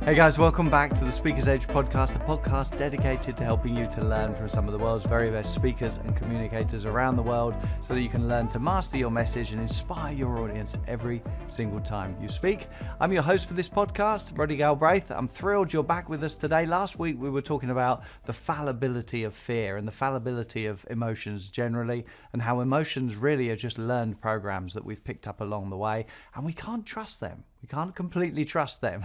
Hey guys, welcome back to the Speaker's Edge podcast, the podcast dedicated to helping you to learn from some of the world's very best speakers and communicators around the world so that you can learn to master your message and inspire your audience every single time you speak. I'm your host for this podcast, Roddy Galbraith. I'm thrilled you're back with us today. Last week we were talking about the fallibility of fear and the fallibility of emotions generally, and how emotions really are just learned programs that we've picked up along the way, and we can't trust them. We can't completely trust them.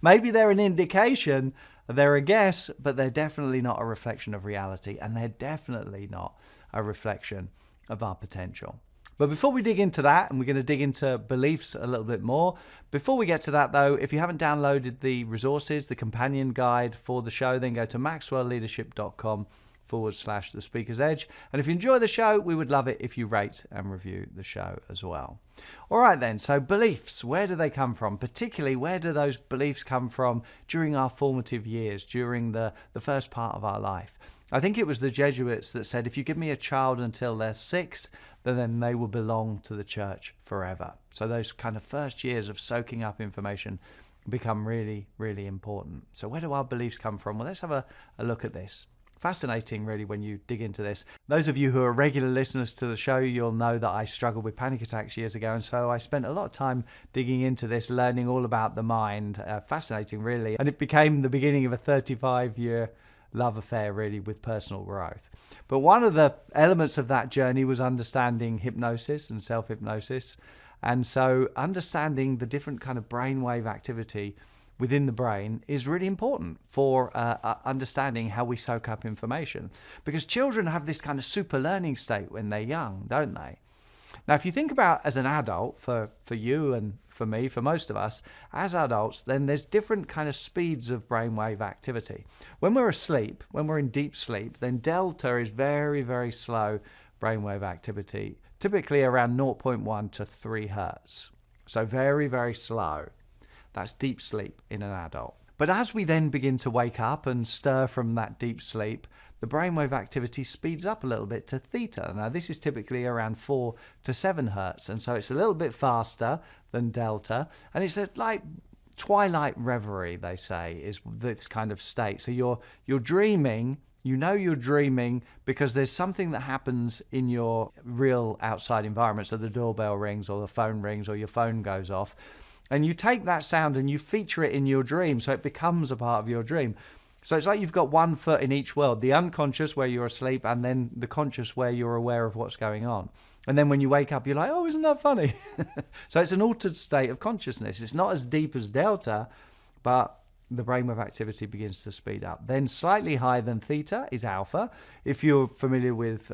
Maybe they're an indication, they're a guess, but they're definitely not a reflection of reality, and they're definitely not a reflection of our potential. But before we dig into that, and we're going to dig into beliefs a little bit more, before we get to that though, if you haven't downloaded the resources, the companion guide for the show, then go to maxwellleadership.com/The Speaker's Edge. And if you enjoy the show, we would love it if you rate and review the show as well. All right then, so beliefs, where do they come from? Particularly, where do those beliefs come from during our formative years, during the first part of our life? I think it was the Jesuits that said, if you give me a child until they're 6, then they will belong to the church forever. So those kind of first years of soaking up information become really, really important. So where do our beliefs come from? Well, let's have a look at this. Fascinating, really, when you dig into this. Those of you who are regular listeners to the show, you'll know that I struggled with panic attacks years ago, and so I spent a lot of time digging into this, learning all about the mind. Fascinating, really. And it became the beginning of a 35-year love affair, really, with personal growth. But one of the elements of that journey was understanding hypnosis and self-hypnosis. And so understanding the different kind of brainwave activity within the brain is really important for understanding how we soak up information. Because children have this kind of super learning state when they're young, don't they? Now, if you think about as an adult, for you and for me, for most of us, as adults, then there's different kind of speeds of brainwave activity. When we're asleep, when we're in deep sleep, then delta is very, very slow brainwave activity, typically around 0.1 to 3 hertz. So very, very slow. That's deep sleep in an adult. But as we then begin to wake up and stir from that deep sleep, the brainwave activity speeds up a little bit to theta. Now, this is typically around 4 to 7 hertz, and so it's a little bit faster than delta. And it's like twilight reverie, they say, is this kind of state. So you're dreaming. You know you're dreaming because there's something that happens in your real outside environment. So the doorbell rings or the phone rings or your phone goes off. And you take that sound and you feature it in your dream, so it becomes a part of your dream. So it's like you've got one foot in each world, the unconscious where you're asleep, and then the conscious where you're aware of what's going on. And then when you wake up, you're like, oh, isn't that funny? So it's an altered state of consciousness. It's not as deep as delta, but the brainwave activity begins to speed up. Then slightly higher than theta is alpha. If you're familiar with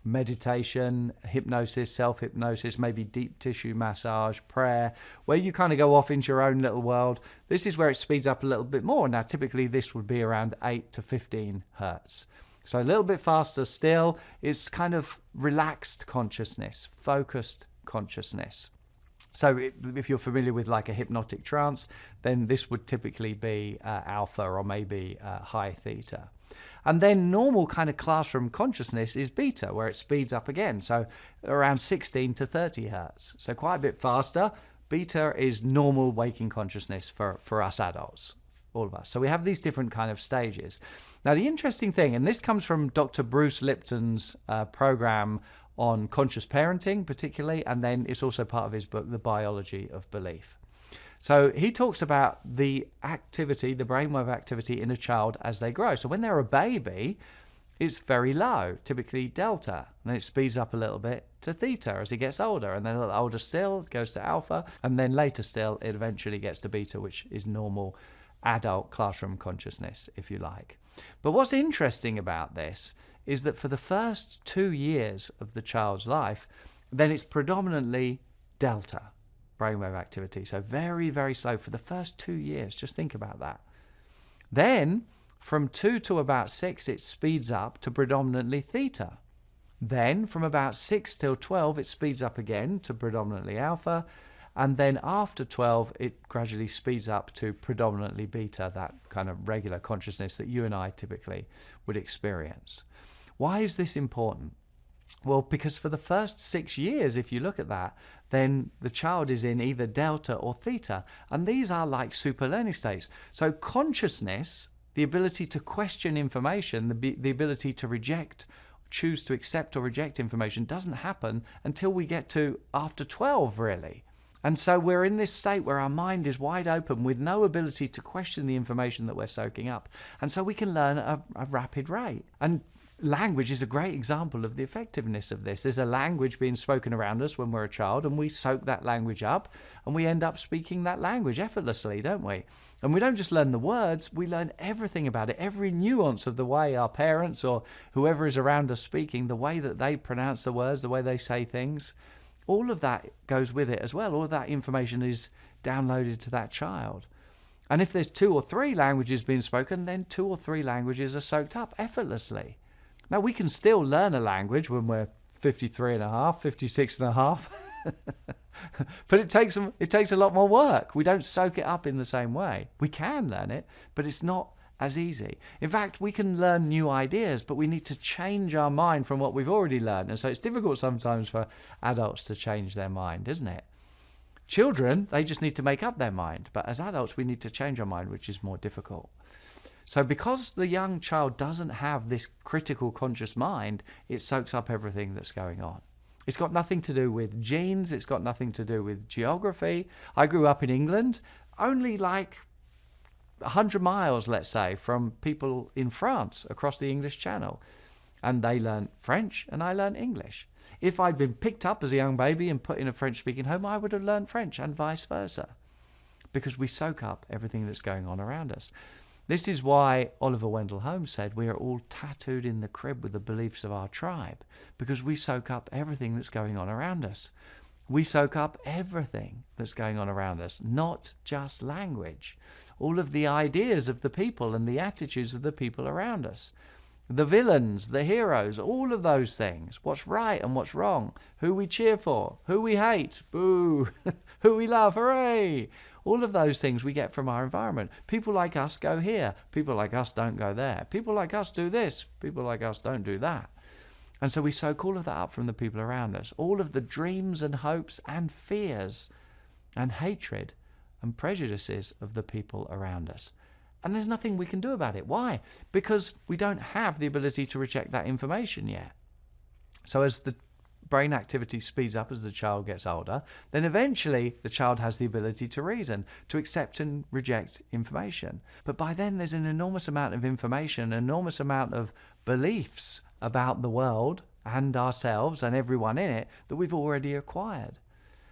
meditation, hypnosis, self-hypnosis, maybe deep tissue massage, prayer, where you kind of go off into your own little world, this is where it speeds up a little bit more. Now, typically this would be around 8 to 15 hertz. So a little bit faster still. It's kind of relaxed consciousness, focused consciousness. So if you're familiar with like a hypnotic trance, then this would typically be alpha or maybe high theta. And then normal kind of classroom consciousness is beta, where it speeds up again. So around 16 to 30 hertz. So quite a bit faster. Beta is normal waking consciousness for us adults, all of us. So we have these different kind of stages. Now, the interesting thing, and this comes from Dr. Bruce Lipton's program on conscious parenting particularly, and then it's also part of his book, The Biology of Belief. So he talks about the activity, the brainwave activity in a child as they grow. So when they're a baby, it's very low, typically delta, and then it speeds up a little bit to theta as it gets older, and then a little older still, it goes to alpha, and then later still, it eventually gets to beta, which is normal adult classroom consciousness, if you like. But what's interesting about this is that for the first 2 years of the child's life, then it's predominantly delta brainwave activity. So very, very slow for the first 2 years. Just think about that. Then from 2 to about 6, it speeds up to predominantly theta. Then from about 6 till 12, it speeds up again to predominantly alpha. And then after 12, it gradually speeds up to predominantly beta, that kind of regular consciousness that you and I typically would experience. Why is this important? Well, because for the first 6 years, if you look at that, then the child is in either delta or theta. And these are like super learning states. So consciousness, the ability to question information, the ability to reject, choose to accept or reject information, doesn't happen until we get to after 12, really. And so we're in this state where our mind is wide open with no ability to question the information that we're soaking up. And so we can learn at a rapid rate. And language is a great example of the effectiveness of this. There's a language being spoken around us when we're a child, and we soak that language up, and we end up speaking that language effortlessly, don't we? And we don't just learn the words, we learn everything about it, every nuance of the way our parents or whoever is around us speaking, the way that they pronounce the words, the way they say things. All of that goes with it as well. All of that information is downloaded to that child. And if there's 2 or 3 languages being spoken, then 2 or 3 languages are soaked up effortlessly. Now, we can still learn a language when we're 53 and a half, 56 and a half, but it takes a lot more work. We don't soak it up in the same way. We can learn it, but it's not as easy. In fact, we can learn new ideas, but we need to change our mind from what we've already learned. And so it's difficult sometimes for adults to change their mind, isn't it? Children, they just need to make up their mind. But as adults, we need to change our mind, which is more difficult. So because the young child doesn't have this critical conscious mind, it soaks up everything that's going on. It's got nothing to do with genes. It's got nothing to do with geography. I grew up in England, only like 100 miles, let's say, from people in France across the English Channel. And they learn French and I learn English. If I'd been picked up as a young baby and put in a French-speaking home, I would have learned French and vice versa. Because we soak up everything that's going on around us. This is why Oliver Wendell Holmes said we are all tattooed in the crib with the beliefs of our tribe, because we soak up everything that's going on around us. We soak up everything that's going on around us, not just language. All of the ideas of the people and the attitudes of the people around us. The villains, the heroes, all of those things. What's right and what's wrong. Who we cheer for, who we hate, boo, who we love, hooray. All of those things we get from our environment. People like us go here. People like us don't go there. People like us do this. People like us don't do that. And so we soak all of that up from the people around us. All of the dreams and hopes and fears and hatred and prejudices of the people around us. And there's nothing we can do about it. Why? Because we don't have the ability to reject that information yet. So as the brain activity speeds up as the child gets older, then eventually the child has the ability to reason, to accept and reject information. But by then there's an enormous amount of information, an enormous amount of beliefs about the world and ourselves and everyone in it that we've already acquired.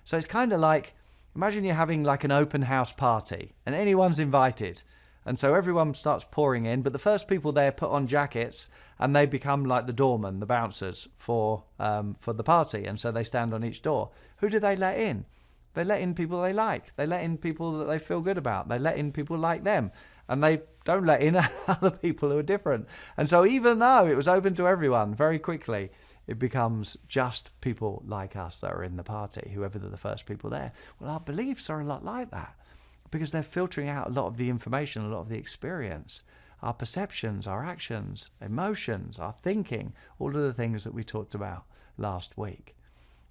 So it's kind of like, imagine you're having like an open house party and anyone's invited. And so everyone starts pouring in, but the first people there put on jackets and they become like the doormen, the bouncers for the party. And so they stand on each door. Who do they let in? They let in people they like. They let in people that they feel good about. They let in people like them. And they don't let in other people who are different. And so even though it was open to everyone, very quickly, it becomes just people like us that are in the party, whoever the first people there. Well, our beliefs are a lot like that, because they're filtering out a lot of the information, a lot of the experience, our perceptions, our actions, emotions, our thinking, all of the things that we talked about last week.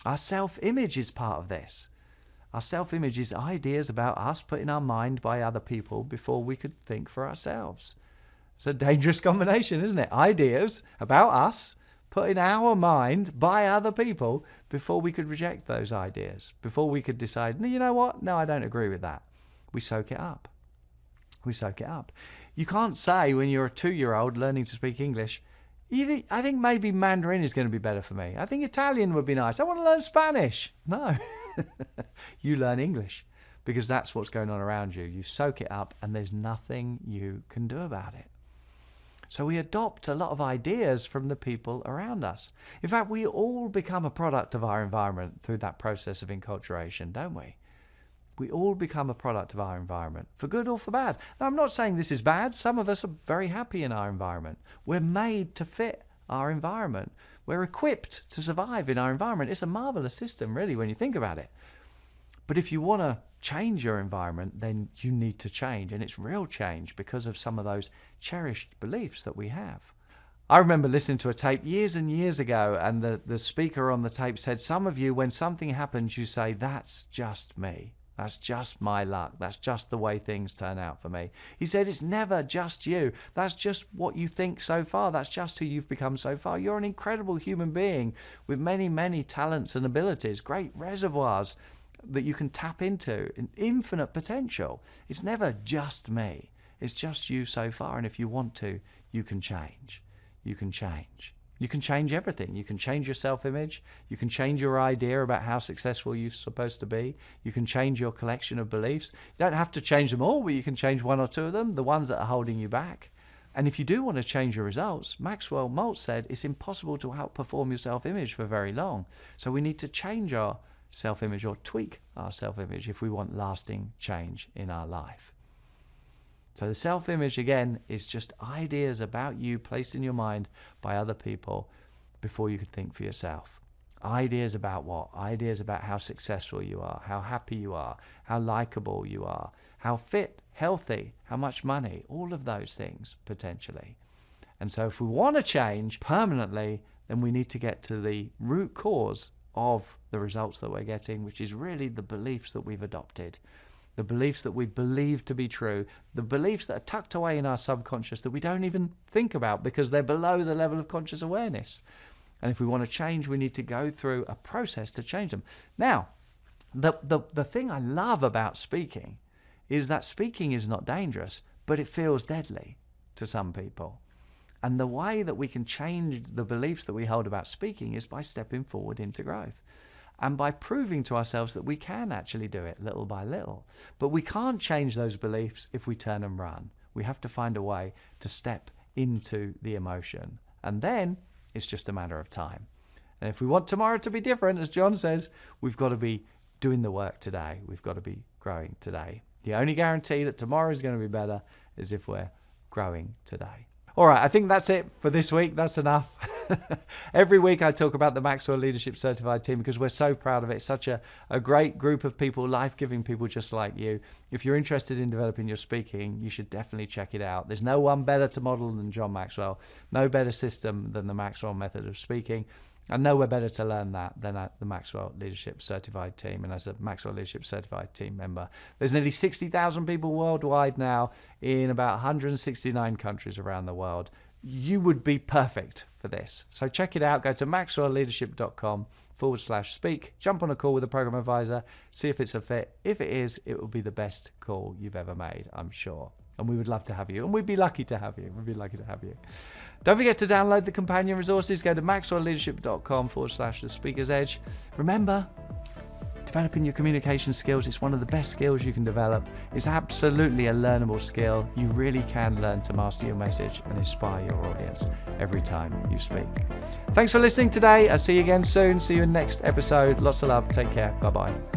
Our self-image is part of this. Our self-image is ideas about us put in our mind by other people before we could think for ourselves. It's a dangerous combination, isn't it? Ideas about us put in our mind by other people before we could reject those ideas, before we could decide, no, you know what? No, I don't agree with that. We soak it up. We soak it up. You can't say when you're a 2-year-old learning to speak English, I think maybe Mandarin is going to be better for me. I think Italian would be nice. I want to learn Spanish. No. You learn English because that's what's going on around you. You soak it up and there's nothing you can do about it. So we adopt a lot of ideas from the people around us. In fact, we all become a product of our environment through that process of enculturation, don't we? We all become a product of our environment, for good or for bad. Now, I'm not saying this is bad. Some of us are very happy in our environment. We're made to fit our environment. We're equipped to survive in our environment. It's a marvelous system, really, when you think about it. But if you want to change your environment, then you need to change. And it's real change because of some of those cherished beliefs that we have. I remember listening to a tape years and years ago, and the speaker on the tape said, some of you, when something happens, you say, that's just me. That's just my luck. That's just the way things turn out for me. He said, it's never just you. That's just what you think so far. That's just who you've become so far. You're an incredible human being with many, many talents and abilities, great reservoirs that you can tap into, an infinite potential. It's never just me. It's just you so far. And if you want to, you can change. You can change. You can change everything. You can change your self-image. You can change your idea about how successful you're supposed to be. You can change your collection of beliefs. You don't have to change them all, but you can change one or two of them, the ones that are holding you back. And if you do want to change your results, Maxwell Maltz said it's impossible to outperform your self-image for very long. So we need to change our self-image or tweak our self-image if we want lasting change in our life. So the self-image, again, is just ideas about you placed in your mind by other people before you can think for yourself. Ideas about what? Ideas about how successful you are, how happy you are, how likable you are, how fit, healthy, how much money, all of those things potentially. And so if we want to change permanently, then we need to get to the root cause of the results that we're getting, which is really the beliefs that we've adopted. The beliefs that we believe to be true, the beliefs that are tucked away in our subconscious that we don't even think about because they're below the level of conscious awareness. And if we want to change, we need to go through a process to change them. Now, the thing I love about speaking is that speaking is not dangerous, but it feels deadly to some people. And the way that we can change the beliefs that we hold about speaking is by stepping forward into growth. And by proving to ourselves that we can actually do it little by little. But we can't change those beliefs if we turn and run. We have to find a way to step into the emotion. And then it's just a matter of time. And if we want tomorrow to be different, as John says, we've got to be doing the work today. We've got to be growing today. The only guarantee that tomorrow is going to be better is if we're growing today. All right, I think that's it for this week. That's enough. Every week I talk about the Maxwell Leadership Certified Team because we're so proud of it. It's such a great group of people, life-giving people just like you. If you're interested in developing your speaking, you should definitely check it out. There's no one better to model than John Maxwell, no better system than the Maxwell method of speaking, and nowhere better to learn that than at the Maxwell Leadership Certified Team. And as a Maxwell Leadership Certified Team member, there's nearly 60,000 people worldwide now in about 169 countries around the world. You would be perfect for this. So check it out. Go to maxwellleadership.com/speak. Jump on a call with a program advisor. See if it's a fit. If it is, it will be the best call you've ever made, I'm sure. And we would love to have you. And we'd be lucky to have you. Don't forget to download the companion resources. Go to maxwellleadership.com/the speaker's edge. Remember, developing your communication skills, it's one of the best skills you can develop. It's absolutely a learnable skill. You really can learn to master your message and inspire your audience every time you speak. Thanks for listening today. I'll see you again soon. See you in the next episode. Lots of love. Take care. Bye-bye.